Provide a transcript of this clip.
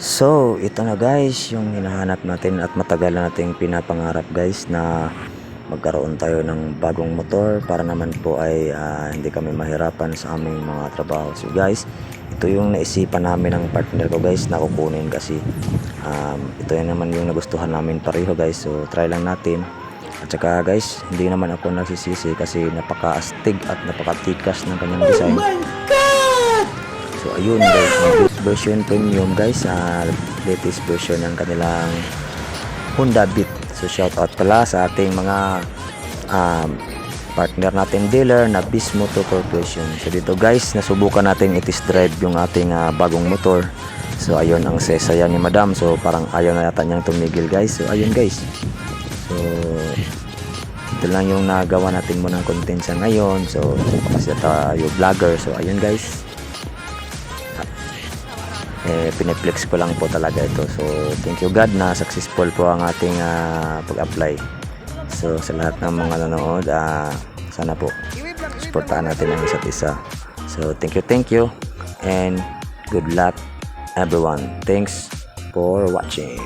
So, ito na guys, yung hinahanap natin at matagal na nating pinapangarap guys na magkaroon tayo ng bagong motor para naman po ay hindi kami mahirapan sa aming mga trabaho. So guys, ito yung naisipan namin ng partner ko guys na kukunin kasi ito yan naman yung nagustuhan namin pareho guys. So try lang natin. At saka guys, hindi naman ako nagsisisi kasi napaka-astig at napaka-tikas ng kanyang design. So ayun guys, yung version premium guys, latest version ng kanilang Honda Beat. So shout out pala sa ating mga partner natin dealer na Bis Motor Corporation. So dito guys, nasubukan natin i-test drive yung ating bagong motor. So ayun ang sesaya ni Madam. So parang ayaw na yata niyang tumigil guys. So ayun guys. So ito lang yung nagawa natin muna ng content sa ngayon. So kasi tayo vlogger. So ayun guys, piniplex ko lang po talaga ito. So thank you God na successful po ang ating pag-apply. So sa lahat ng mga nanonood, sana po supportahan natin ang isa't isa. So thank you and good luck everyone. Thanks for watching.